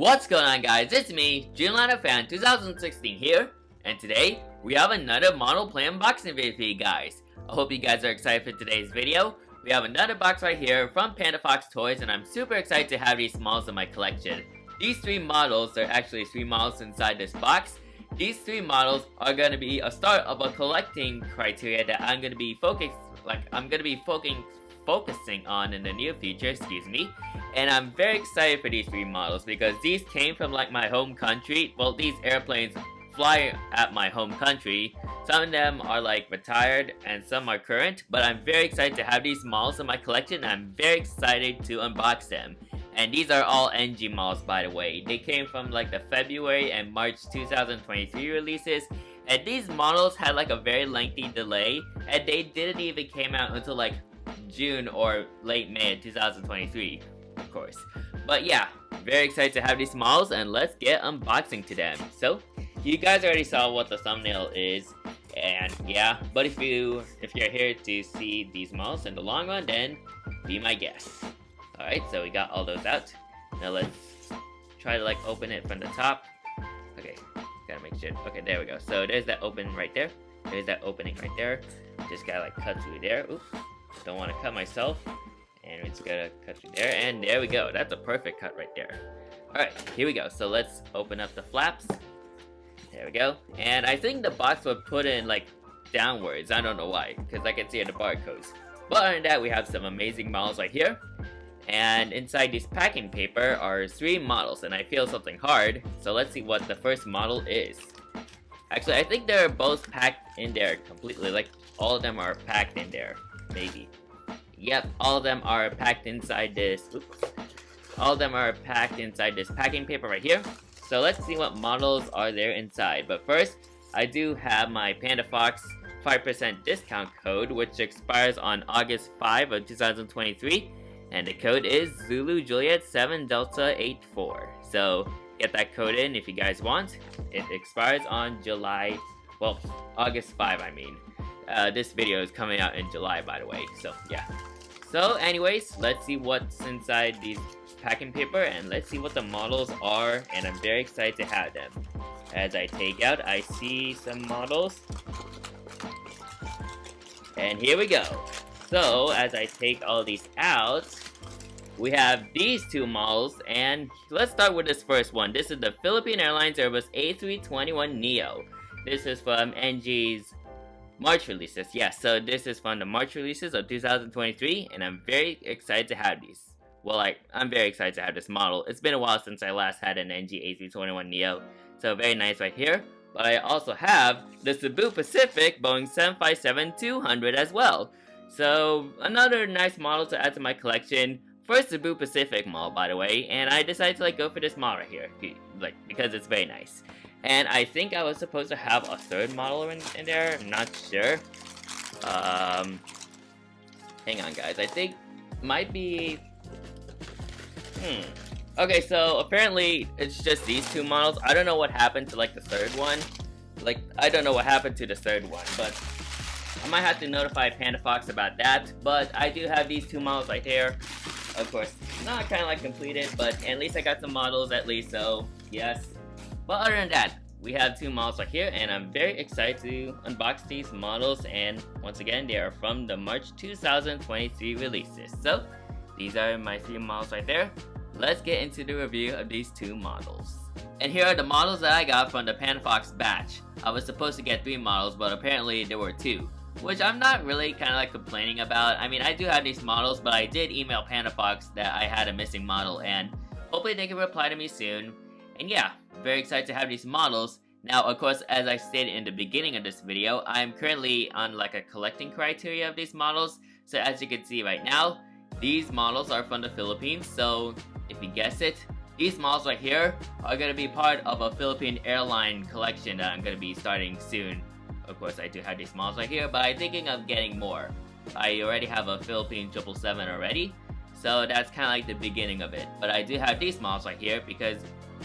What's going on, guys? It's me, Dreamliner Fan 2016 here, and today we have another model play unboxing video for you guys. I hope you guys are excited for today's video. We have another box right here from Panda Fox Toys, and I'm super excited to have these models in my collection. These three models are actually three models inside this box. These three models are going to be a start of a collecting criteria that I'm going to be focusing on in the near future, and I'm very excited for these three models because these came from my home country. Well, these airplanes fly at my home country. Some of them are retired and some are current, but I'm very excited to have these models in my collection, and I'm very excited to unbox them. And these are all NG models, by the way. They came from the February and March 2023 releases, and these models had a very lengthy delay, and they didn't even came out until June or late May of 2023, of course. But yeah, very excited to have these models, and let's get unboxing to them. So, you guys already saw what the thumbnail is, and yeah, but if you're here to see these models in the long run, then be my guest. Alright, so we got all those out. Now let's try to open it from the top. Okay, gotta make sure. Okay, there we go. So there's that open right there. There's that opening right there. Just gotta cut through there. Oops. Don't want to cut myself, and we just gotta cut through there, and there we go. That's a perfect cut right there. Alright, here we go. So let's open up the flaps. There we go. And I think the box was put in downwards. I don't know why, because I can see the barcodes. But other than that, we have some amazing models right here. And inside this packing paper are three models, and I feel something hard. So let's see what the first model is. Actually, I think they're both packed in there completely. All of them are packed in there. Maybe. Yep, all of them are packed inside this. Oops. All of them are packed inside this packing paper right here. So let's see what models are there inside. But first, I do have my Panda Fox 5% discount code, which expires on August 5 of 2023. And the code is Zulu Juliet 7 Delta 84. So get that code in if you guys want. It expires on August 5, I mean. This video is coming out in July, by the way, so yeah. So anyways, let's see what's inside these packing paper, and let's see what the models are, and I'm very excited to have them. As I take out, I see some models. And here we go. So, as I take all these out, we have these two models, and let's start with this first one. This is the Philippine Airlines Airbus A321neo. This is from NG's March releases. Yes, so this is from the March releases of 2023, and I'm very excited to have these. Well, I'm very excited to have this model. It's been a while since I last had an NG A321neo, so very nice right here. But I also have the Cebu Pacific Boeing 757-200 as well. So, another nice model to add to my collection. First Cebu Pacific model, by the way, and I decided to go for this model right here, because it's very nice. And I think I was supposed to have a third model in there. I'm not sure. Hang on, guys. I think might be. Okay, so apparently it's just these two models. I don't know what happened to the third one. I don't know what happened to the third one, but I might have to notify Panda Fox about that. But I do have these two models right here. Of course, not kind of completed, but at least I got some models at least. So yes. But other than that, we have two models right here, and I'm very excited to unbox these models, and once again, they are from the March 2023 releases. So, these are my three models right there. Let's get into the review of these two models. And here are the models that I got from the Panda Fox batch. I was supposed to get three models, but apparently there were two, which I'm not really complaining about. I mean, I do have these models, but I did email Panda Fox that I had a missing model, and hopefully they can reply to me soon. And yeah, very excited to have these models. Now, of course, as I stated in the beginning of this video, I'm currently on a collecting criteria of these models. So as you can see right now, these models are from the Philippines. So if you guessed it, these models right here are going to be part of a Philippine airline collection that I'm going to be starting soon. Of course, I do have these models right here, but I'm thinking of getting more. I already have a Philippine 777 already. So that's kind of the beginning of it. But I do have these models right here because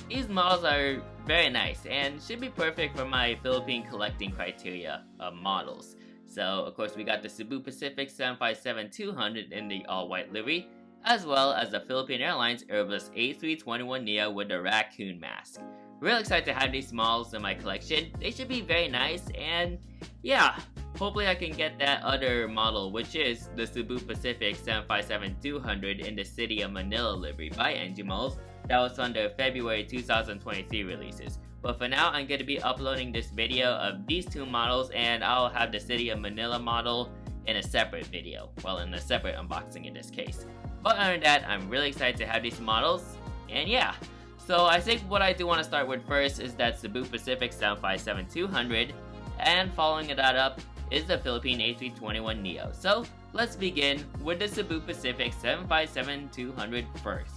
these models are very nice and should be perfect for my Philippine collecting criteria of models. So, of course, we got the Cebu Pacific 757-200 in the all-white livery. as well as the Philippine Airlines Airbus A321neo with the raccoon mask. Real excited to have these models in my collection. They should be very nice, and yeah, hopefully I can get that other model, which is the Cebu Pacific 757-200 in the City of Manila livery by NG Models. That was on the February 2023 releases. But for now, I'm going to be uploading this video of these two models, and I'll have the City of Manila model in a separate video. Well, in a separate unboxing in this case. But other than that, I'm really excited to have these models, and yeah. So I think what I do want to start with first is that Cebu Pacific 757-200, and following that up is the Philippine A321neo. So let's begin with the Cebu Pacific 757-200 first.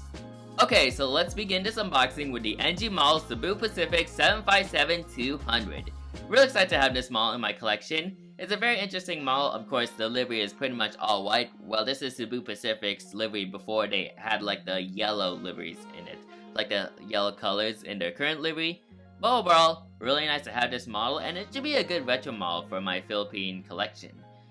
Okay, so let's begin this unboxing with the NG Model Cebu Pacific 757-200. Real excited to have this model in my collection. It's a very interesting model. Of course, the livery is pretty much all white. Well, this is Cebu Pacific's livery before they had like the yellow liveries in it. Like the yellow colors in their current livery. But overall, really nice to have this model, and it should be a good retro model for my Philippine collection.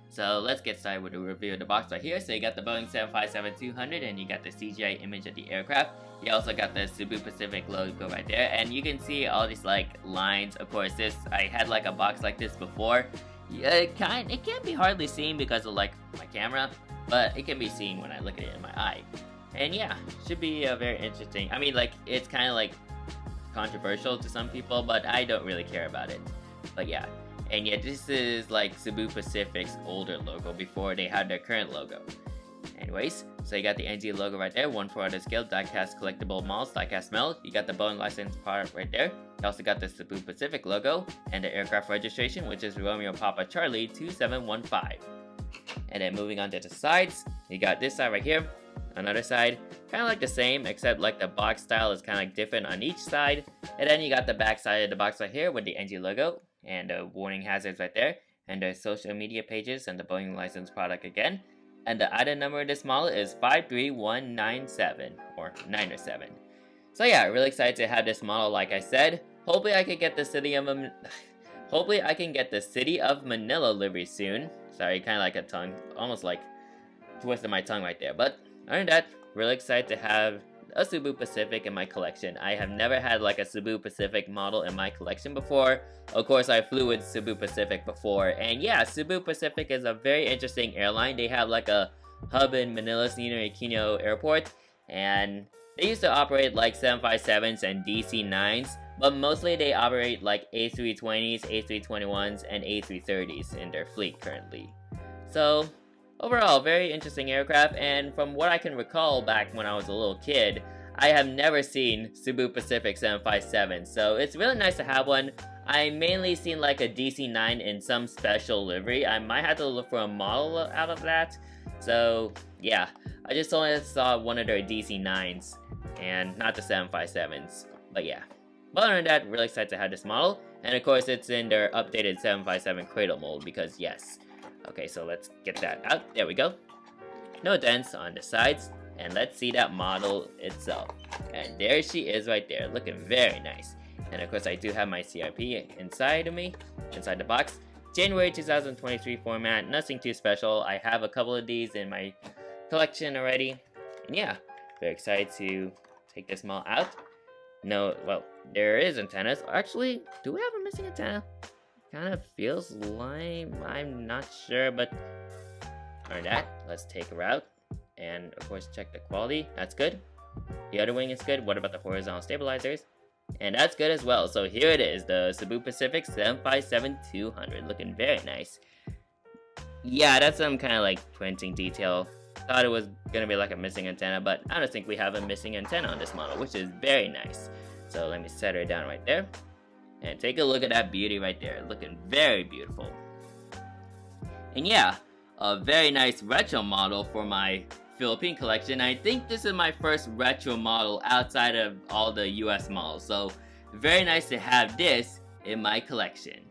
So let's get started with the review of the box right here. So you got the Boeing 757-200, and you got the CGI image of the aircraft. You also got the Cebu Pacific logo right there, and you can see all these like lines. Of course, I had like a box like this before. Yeah, it can't be hardly seen because of like my camera, but it can be seen when I look at it in my eye. And yeah, should be very interesting. I mean, like, it's kind of like controversial to some people, but I don't really care about it. But yeah, and yeah, this is like Cebu Pacific's older logo before they had their current logo. Anyways, so you got the NG logo right there, 1/4 scale, die-cast collectible models, die-cast metal. You got the Boeing license part right there. You also got the Cebu Pacific logo and the aircraft registration, which is Romeo Papa Charlie 2715. And then moving on to the sides, you got this side right here. Another side, kind of like the same, except like the box style is kind of like different on each side. And then you got the back side of the box right here with the NG logo and the warning hazards right there, and the social media pages and the Boeing license product again. And the item number of this model is 53197 or 907. So yeah, really excited to have this model. Like I said, hopefully I can get the City of Manila livery soon. Sorry, kind of like a tongue, almost like twisted my tongue right there, but. Other than that, really excited to have a Cebu Pacific in my collection. I have never had like a Cebu Pacific model in my collection before. Of course, I flew with Cebu Pacific before, and yeah, Cebu Pacific is a very interesting airline. They have like a hub in Manila's Ninoy Aquino Airport, and they used to operate like 757s and DC-9s, but mostly they operate like A320s, A321s, and A330s in their fleet currently. So overall, very interesting aircraft, and from what I can recall back when I was a little kid, I have never seen Cebu Pacific 757, so it's really nice to have one. I mainly seen like a DC-9 in some special livery. I might have to look for a model out of that. So yeah, I just only saw one of their DC-9s, and not the 757s, but yeah. But other than that, really excited to have this model, and of course it's in their updated 757 cradle mold, because yes. Okay, so let's get that out. There we go. No dents on the sides. And let's see that model itself. And there she is right there, looking very nice. And of course, I do have my CRP inside of me, inside the box. January 2023 format, nothing too special. I have a couple of these in my collection already. And yeah, very excited to take this model out. No, well, there is antennas. Actually, do we have a missing antenna? Kind of feels like, I'm not sure, but other than that, let's take her out and of course check the quality. That's good. The other wing is good. What about the horizontal stabilizers? And that's good as well. So here it is, the Cebu Pacific 757-200, looking very nice. Yeah, that's some kind of like printing detail. Thought it was gonna be like a missing antenna, but I don't think we have a missing antenna on this model, which is very nice. So let me set her down right there. And take a look at that beauty right there, looking very beautiful. And yeah, a very nice retro model for my Philippine collection. I think this is my first retro model outside of all the US models, so very nice to have this in my collection.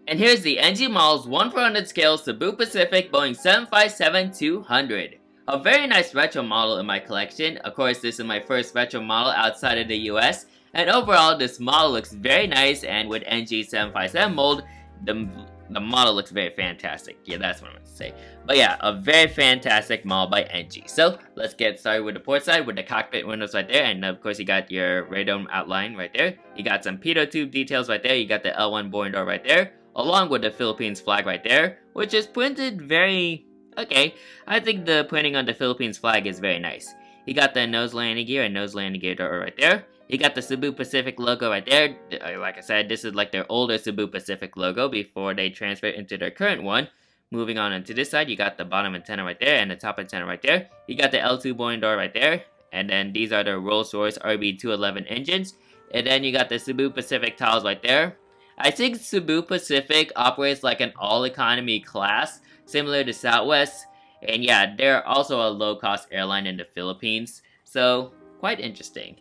And here's the NG Models 1/400 scale Cebu Pacific Boeing 757-200. A very nice retro model in my collection. Of course, this is my first retro model outside of the US. And overall, this model looks very nice, and with NG 757 mold, the the model looks very fantastic. Yeah, that's what I'm going to say. But yeah, a very fantastic model by NG. So let's get started with the port side with the cockpit windows right there. And of course, you got your radome outline right there. You got some pitot tube details right there. You got the L1 boarding door right there, along with the Philippines flag right there, which is printed very okay. I think the printing on the Philippines flag is very nice. You got the nose landing gear and nose landing gear door right there. You got the Cebu Pacific logo right there. Like I said, this is like their older Cebu Pacific logo before they transfer into their current one. Moving on into this side, you got the bottom antenna right there and the top antenna right there. You got the L2 boarding door right there. And then these are the Rolls-Royce RB211 engines. And then you got the Cebu Pacific tiles right there. I think Cebu Pacific operates like an all-economy class, similar to Southwest. And yeah, they're also a low-cost airline in the Philippines. So, quite interesting.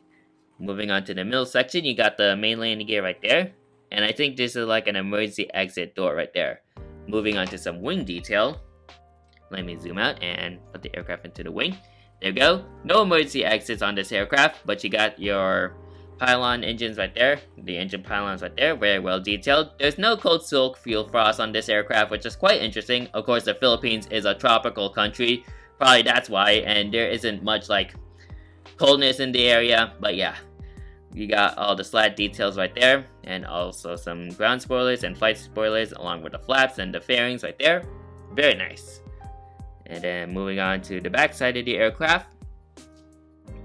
Moving on to the middle section, you got the main landing gear right there. And I think this is like an emergency exit door right there. Moving on to some wing detail. Let me zoom out and put the aircraft into the wing. There we go. No emergency exits on this aircraft, but you got your pylon engines right there. The engine pylons right there, very well detailed. There's no cold silk fuel frost on this aircraft, which is quite interesting. Of course, the Philippines is a tropical country. Probably that's why, and there isn't much like coldness in the area, but yeah, you got all the slat details right there, and also some ground spoilers and flight spoilers along with the flaps and the fairings right there. Very nice. And then moving on to the back side of the aircraft,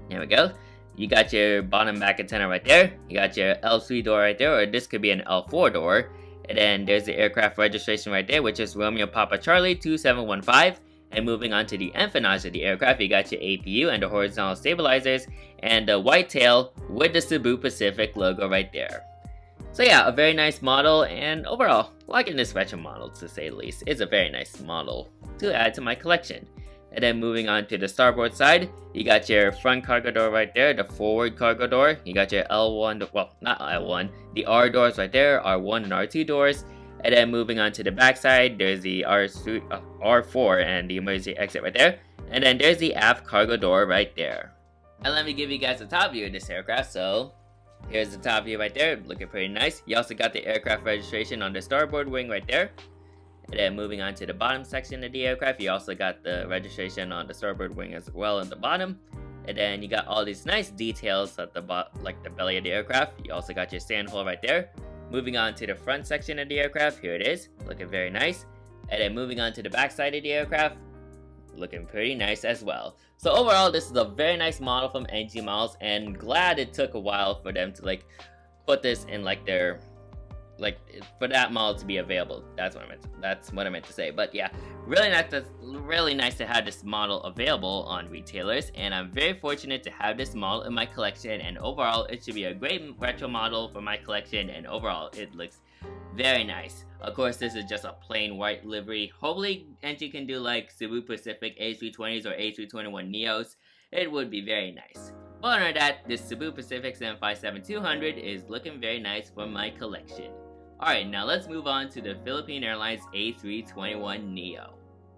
there we go. You got your bottom back antenna right there. You got your L3 door right there, or this could be an L4 door. And then there's the aircraft registration right there, which is Romeo Papa Charlie 2715. And moving on to the empennage of the aircraft, you got your APU and the horizontal stabilizers, and the white tail with the Cebu Pacific logo right there. So yeah, a very nice model, and overall, liking this retro model to say the least. It's a very nice model to add to my collection. And then moving on to the starboard side, you got your front cargo door right there, the forward cargo door. You got your L1, well, not L1, the R doors right there, R1 and R2 doors. And then moving on to the back side, there's the R4 and the emergency exit right there. And then there's the aft cargo door right there. And let me give you guys a top view of this aircraft. So here's the top view right there, looking pretty nice. You also got the aircraft registration on the starboard wing right there. And then moving on to the bottom section of the aircraft, you also got the registration on the starboard wing as well on the bottom. And then you got all these nice details at the like the belly of the aircraft. You also got your sand hole right there. Moving on to the front section of the aircraft, here it is, looking very nice. And then moving on to the back side of the aircraft, looking pretty nice as well. So overall, this is a very nice model from NG Models, and glad it took a while for them to like put this in like their for that model to be available. That's what I meant to say. But yeah, really nice to have this model available on retailers, and I'm very fortunate to have this model in my collection, and overall it should be a great retro model for my collection, and overall it looks very nice. Of course, this is just a plain white livery. Hopefully NG can do like Cebu Pacific A320s or A321 Neos. It would be very nice. But other than that, this Cebu Pacific 757-200 is looking very nice for my collection. Alright, now let's move on to the Philippine Airlines A321neo.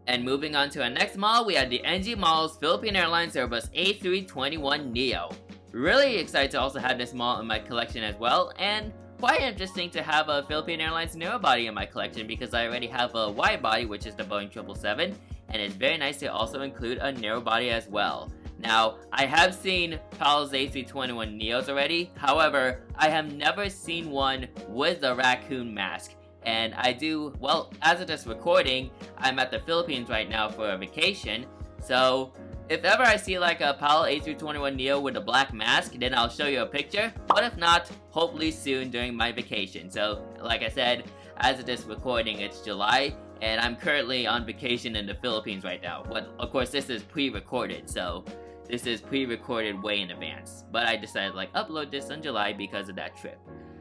And moving on to our next model, we have the NG Models Philippine Airlines Airbus A321neo. Really excited to also have this model in my collection as well, and quite interesting to have a Philippine Airlines narrow body in my collection because I already have a wide body, which is the Boeing 777, and it's very nice to also include a narrow body as well. Now, I have seen PAL's A321neos already, however, I have never seen one with the raccoon mask. And I do, well, as of this recording, I'm at the Philippines right now for a vacation, so if ever I see like a PAL A321neo with a black mask, then I'll show you a picture, but if not, hopefully soon during my vacation. So, like I said, as of this recording, it's July, and I'm currently on vacation in the Philippines right now. But of course, this is pre-recorded, so this is pre-recorded way in advance. But I decided like upload this in July because of that trip.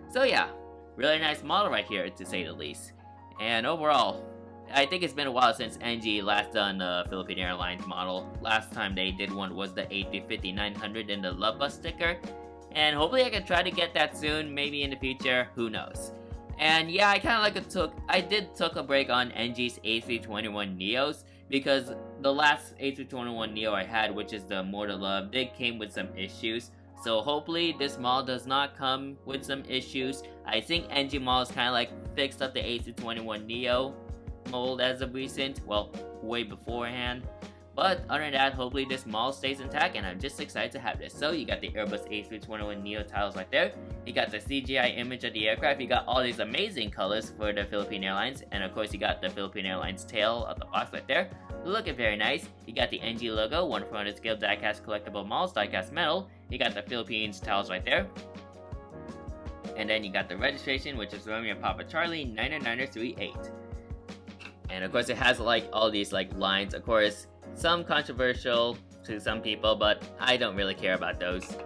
So yeah, really nice model right here to say the least. And overall, I think it's been a while since NG last done a Philippine Airlines model. Last time they did one was the A350-900 in the Love Bus sticker. And hopefully I can try to get that soon, maybe in the future, who knows. And yeah, I kind of like took a break on NG's A321neos because the last A321neo I had, which is the More to Love, they came with some issues. So hopefully this model does not come with some issues. I think NG models kind of like fixed up the A321neo mold as of recent, well, way beforehand. But other than that, hopefully this model stays intact, and I'm just excited to have this. So you got the Airbus A321neo tiles right there. You got the CGI image of the aircraft. You got all these amazing colors for the Philippine Airlines, and of course you got the Philippine Airlines tail of the box right there. Looking very nice. You got the NG logo, 1/400 scale diecast collectible models, diecast metal. You got the Philippines tiles right there. And then you got the registration, which is Romeo Papa Charlie 99938. And of course it has like all these like lines, of course, some controversial to some people, but I don't really care about those.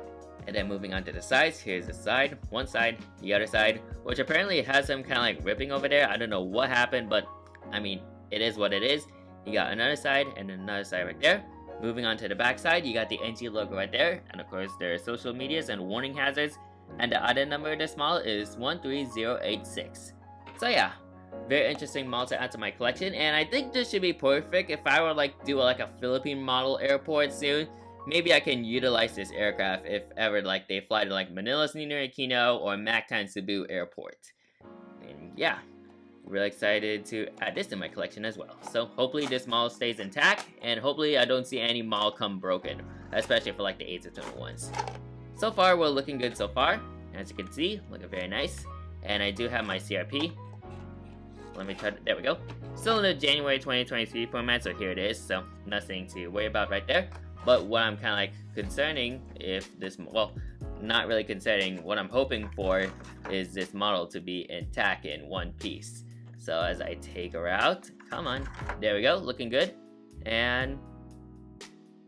And then moving on to the sides, here's the side, one side, the other side, which apparently has some kind of like ripping over there. I don't know what happened, but I mean, it is what it is. You got another side and another side right there. Moving on to the back side, you got the NG logo right there, and of course there are social medias and warning hazards, and the item number of this model is 13086. So yeah, very interesting model to add to my collection, and I think this should be perfect if I were like do like a Philippine model airport soon. Maybe I can utilize this aircraft if ever like they fly to like Manila's Ninoy Aquino or Mactan Cebu Airport. And yeah, really excited to add this to my collection as well. So hopefully this model stays intact, and hopefully I don't see any model come broken, especially for like the A321s. So far we're looking good so far. As you can see, looking very nice. And I do have my CRP. Let me try to, there we go. Still in the January 2023 format, so here it is. So nothing to worry about right there. But what I'm kind of like concerning if this, well, not really concerning, what I'm hoping for is this model to be intact in one piece. So as I take her out, come on, there we go, looking good. And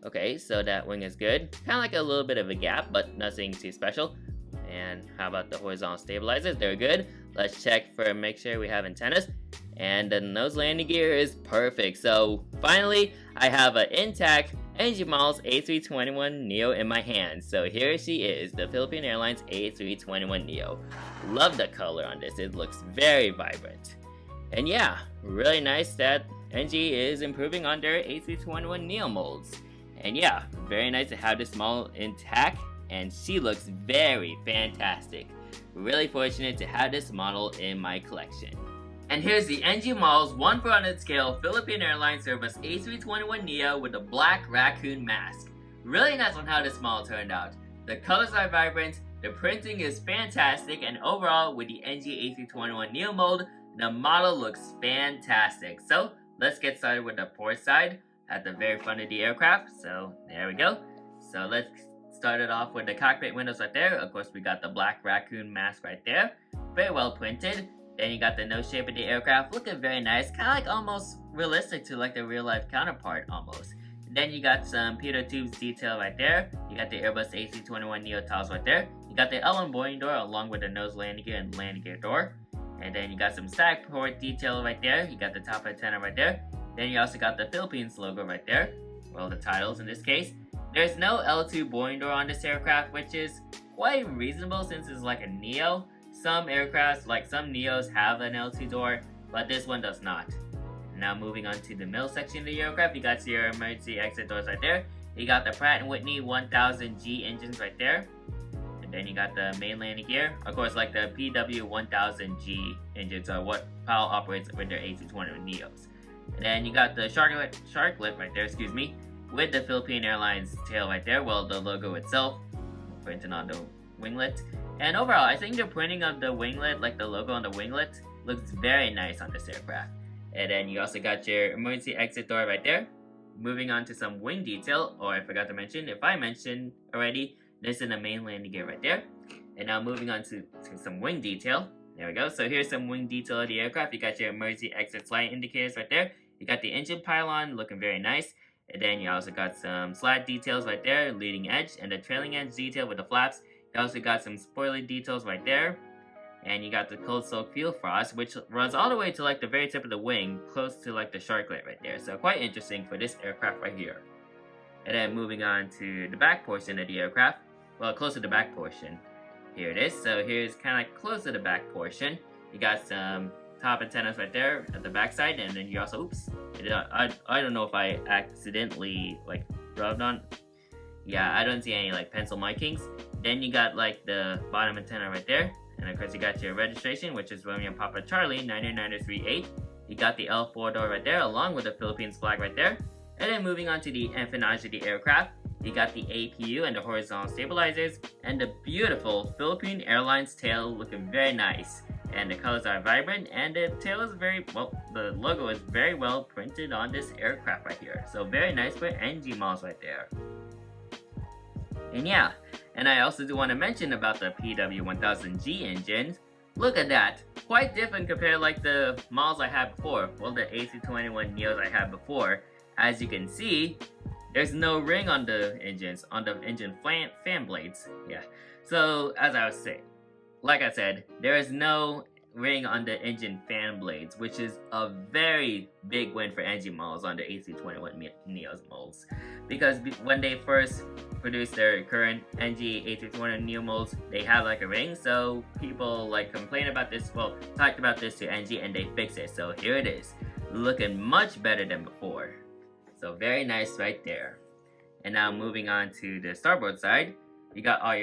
okay, so that wing is good. Kind of like a little bit of a gap, but nothing too special. And how about the horizontal stabilizers? They're good. Let's check for make sure we have antennas. And the nose landing gear is perfect. So finally, I have an intact NG Models A321neo in my hands. So here she is, the Philippine Airlines A321neo. Love the color on this. It looks very vibrant. And yeah, really nice that NG is improving on their A321neo molds. And yeah, very nice to have this model intact, and she looks very fantastic. Really fortunate to have this model in my collection. And here's the NG Models 1/400 scale Philippine Airlines Airbus A321neo with a black raccoon mask. Really nice on how this model turned out. The colors are vibrant, the printing is fantastic, and overall with the NG A321neo mold, the model looks fantastic. So let's get started with the port side at the very front of the aircraft. So there we go. So let's start it off with the cockpit windows right there. Of course we got the black raccoon mask right there. Very well printed. Then you got the nose shape of the aircraft looking very nice. Kind of like almost realistic to like the real life counterpart almost. Then you got some pitot tubes detail right there. You got the Airbus A321neo tiles right there. You got the L1 boarding door along with the nose landing gear and landing gear door. And then you got some static port detail right there. You got the top antenna right there. Then you also got the Philippines logo right there. Well, the titles in this case. There's no L2 boarding door on this aircraft, which is quite reasonable since it's like a Neo. Some aircrafts, like some Neos, have an L2 door, but this one does not. Now moving on to the middle section of the aircraft, you got your emergency exit doors right there. You got the Pratt & Whitney 1000G engines right there. And then you got the main landing gear. Of course, like the PW1000G engines are what PAL operates with their A321neos. And then you got the sharklet right there, with the Philippine Airlines tail right there. Well, the logo itself, printed on the winglet. And overall, I think the printing of the winglet, like the logo on the winglet, looks very nice on this aircraft. And then you also got your emergency exit door right there. Moving on to some wing detail, or I forgot to mention, if I mentioned already, this is the main landing gear right there. And now moving on to some wing detail. There we go. So here's some wing detail of the aircraft. You got your emergency exit slide indicators right there. You got the engine pylon looking very nice. And then you also got some slat details right there, leading edge, and the trailing edge detail with the flaps. You also got some spoiler details right there. And you got the cold soak fuel frost, which runs all the way to like the very tip of the wing, close to like the sharklet right there. So quite interesting for this aircraft right here. And then moving on to the back portion of the aircraft. Well, close to the back portion. Here it is. So here's kind of like close to the back portion. You got some top antennas right there at the back side, and then you also, oops, I don't know if I accidentally like rubbed on. Yeah, I don't see any like pencil markings. Then you got like the bottom antenna right there. And of course you got your registration, which is Romeo Papa Charlie 99338. You got the L4 door right there, along with the Philippines flag right there. And then moving on to the empennage of the aircraft, you got the APU and the horizontal stabilizers, and the beautiful Philippine Airlines tail looking very nice. And the colors are vibrant, and the tail is the logo is very well printed on this aircraft right here. So very nice for NG models right there. And yeah, and I also do want to mention about the PW1000G engines. Look at that, quite different compared to like the models I had before, well the A321neos I had before. As you can see, there's no ring on the engines, on the engine fan blades. Yeah, so as I was saying, like I said, there is no ring on the engine fan blades, which is a very big win for NG models on the A321neos molds. Because when they first produced their current NG A321neo molds, they have like a ring, so people like complain about this, talked about this to NG and they fixed it. So here it is, looking much better than before. So very nice right there. And now moving on to the starboard side, you got all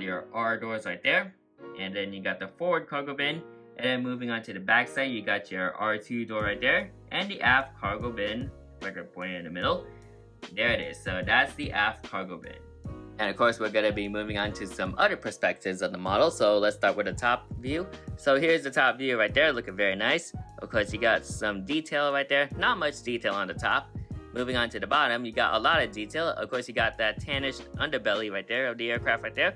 your R doors right there. And then you got the forward cargo bin. And then moving on to the back side, you got your R2 door right there. And the aft cargo bin, like I pointed in the middle. There it is. So that's the aft cargo bin. And of course, we're going to be moving on to some other perspectives of the model. So let's start with the top view. So here's the top view right there, looking very nice. Of course, you got some detail right there. Not much detail on the top. Moving on to the bottom, you got a lot of detail. Of course, you got that tannish underbelly right there of the aircraft right there.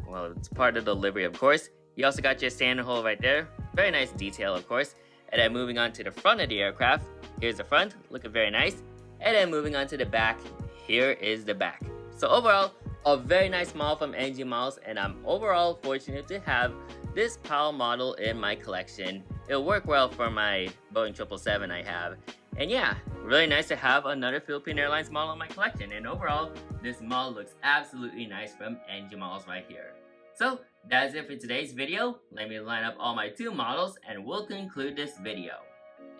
Well, it's part of the livery, of course. You also got your standard hole right there. Very nice detail, of course. And then moving on to the front of the aircraft, here's the front, looking very nice. And then moving on to the back, here is the back. So overall, a very nice model from NG Models, and I'm overall fortunate to have this PAL model in my collection. It'll work well for my Boeing 777 I have. And yeah, really nice to have another Philippine Airlines model in my collection. And overall, this model looks absolutely nice from NG Models right here. So, that's it for today's video. Let me line up all my two models and we'll conclude this video.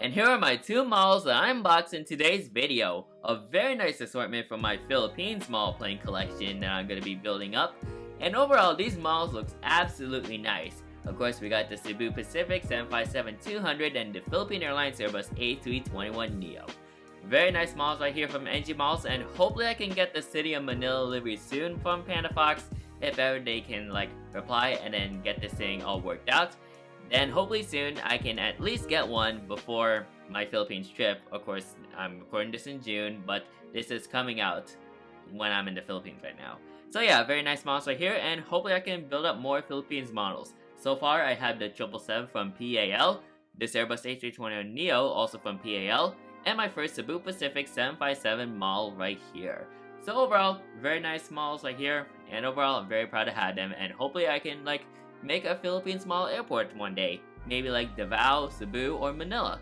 And here are my two models that I unboxed in today's video. A very nice assortment from my Philippines model plane collection that I'm going to be building up. And overall, these models look absolutely nice. Of course, we got the Cebu Pacific 757-200 and the Philippine Airlines Airbus A321neo. Very nice models right here from NG Models, and hopefully I can get the City of Manila livery soon from Panda Fox. If ever they can like reply and then get this thing all worked out, then hopefully soon I can at least get one before my Philippines trip. Of course, I'm recording this in June, but this is coming out when I'm in the Philippines right now. So yeah, very nice models right here, and hopefully I can build up more Philippines models. So far, I have the 777 from PAL, this Airbus A321neo also from PAL, and my first Cebu Pacific 757 model right here. So overall, very nice models right here, and overall, I'm very proud to have them, and hopefully I can like make a Philippines model airport one day. Maybe like Davao, Cebu, or Manila.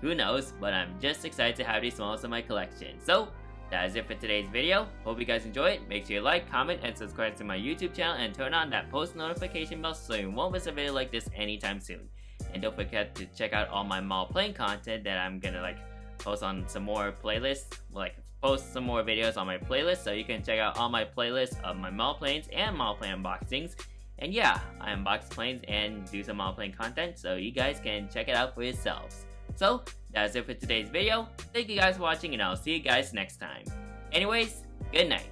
Who knows, but I'm just excited to have these models in my collection. So, that is it for today's video. Hope you guys enjoy it. Make sure you like, comment, and subscribe to my YouTube channel and turn on that post notification bell so you won't miss a video like this anytime soon. And don't forget to check out all my model plane content that I'm gonna like post on some more playlists, like post some more videos on my playlist, so you can check out all my playlists of my model planes and model plane unboxings. And yeah, I unbox planes and do some model plane content, so you guys can check it out for yourselves. So, that's it for today's video. Thank you guys for watching, and I'll see you guys next time. Anyways, good night.